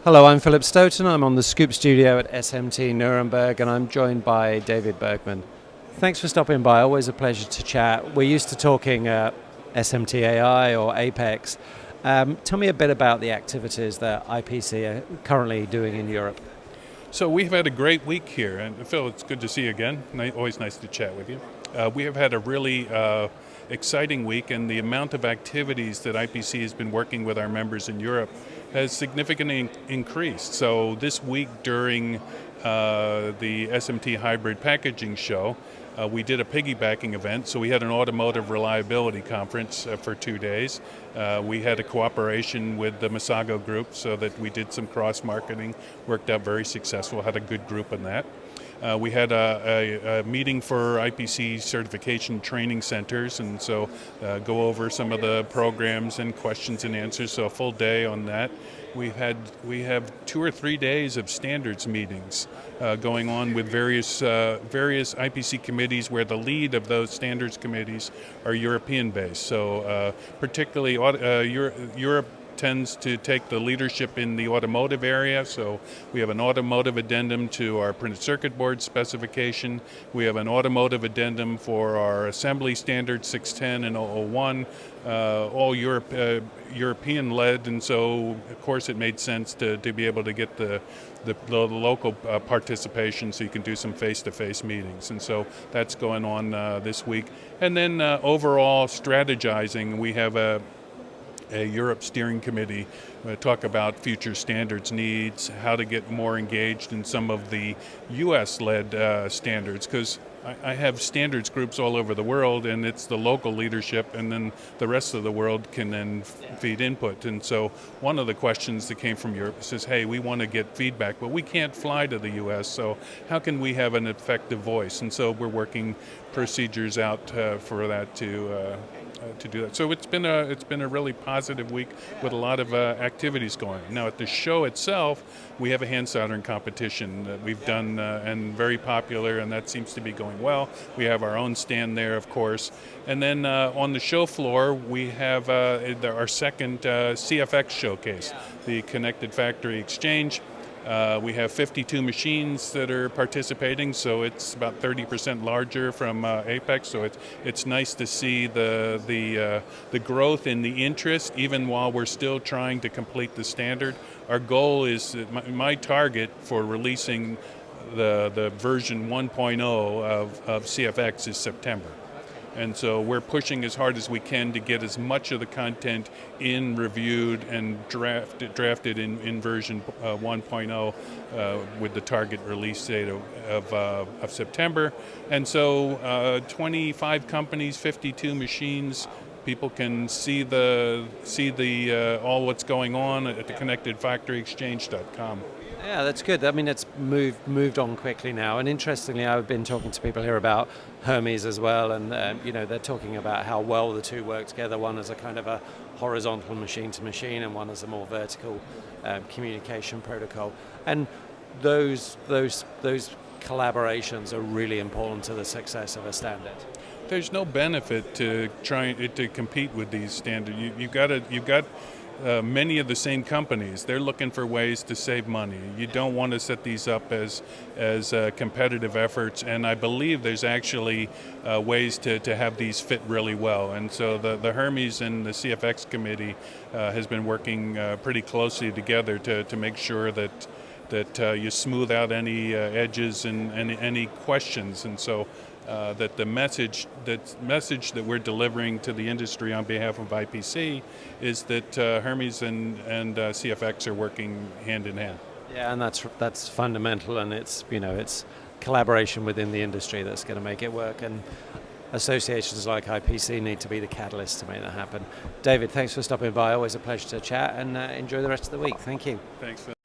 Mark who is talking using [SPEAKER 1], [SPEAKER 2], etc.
[SPEAKER 1] Hello, I'm Philip Stoten. I'm on the Scoop studio at SMT Nuremberg, and I'm joined by David Bergman. Thanks for stopping by. Always a pleasure to chat. We're used to talking SMT AI or Apex. Tell me a bit about the activities that IPC are currently doing in Europe.
[SPEAKER 2] So we've had a great week here, and Phil, it's good to see you again. Always nice to chat with you. We have had a really exciting week, and the amount of activities that IPC has been working with our members in Europe has significantly increased. So this week during the SMT Hybrid Packaging Show, we did a piggybacking event. So we had an automotive reliability conference for 2 days. We had a cooperation with the Masago group so that we did some cross-marketing, worked out very successful, had a good group in that. We had a meeting for IPC certification training centers, and so go over some of the programs and questions and answers, so a full day on that. We have 2 or 3 days of standards meetings going on with various IPC committees where the lead of those standards committees are European based. So particularly Europe tends to take the leadership in the automotive area, so we have an automotive addendum to our printed circuit board specification. We have an automotive addendum for our assembly standards 610 and 001, all European led, and so of course it made sense to be able to get the local participation so you can do some face-to-face meetings, and so that's going on this week. And then overall strategizing, we have a Europe steering committee talk about future standards needs, how to get more engaged in some of the U.S.-led standards, because I have standards groups all over the world, and it's the local leadership, and then the rest of the world can then feed input. And so one of the questions that came from Europe says, hey, we want to get feedback, but we can't fly to the U.S., so how can we have an effective voice? And so we're working procedures out for that to do that. So it's been a really positive week with a lot of activities going on. Now at the show itself, we have a hand soldering competition that we've done and very popular, and that seems to be going well. We have our own stand there, of course. And then on the show floor, we have our second CFX showcase, the Connected Factory Exchange. We have 52 machines that are participating, so it's about 30% larger from Apex. So it's nice to see the growth in the interest, even while we're still trying to complete the standard. Our goal is my target for releasing the version 1.0 of CFX is September. And so we're pushing as hard as we can to get as much of the content reviewed and drafted in version 1.0 with the target release date of September. And so 25 companies, 52 machines. People can see all what's going on at the connectedfactoryexchange.com.
[SPEAKER 1] Yeah, that's good. I mean, it's moved on quickly now. And interestingly, I've been talking to people here about Hermes as well, and they're talking about how well the two work together. One as a kind of a horizontal machine-to-machine, and one as a more vertical communication protocol. And those collaborations are really important to the success of a standard.
[SPEAKER 2] There's no benefit to trying to compete with these standards. You've got many of the same companies. They're looking for ways to save money. You don't want to set these up as competitive efforts, and I believe there's actually ways to have these fit really well. And so the Hermes and the CFX committee has been working pretty closely together to make sure that you smooth out any edges and any questions, and so that the message that we're delivering to the industry on behalf of IPC is that Hermes and CFX are working hand in hand.
[SPEAKER 1] Yeah, and that's fundamental, and it's collaboration within the industry that's going to make it work, and associations like IPC need to be the catalyst to make that happen. David, thanks for stopping by. Always a pleasure to chat, and enjoy the rest of the week. Thank you.
[SPEAKER 2] Thanks, Phil.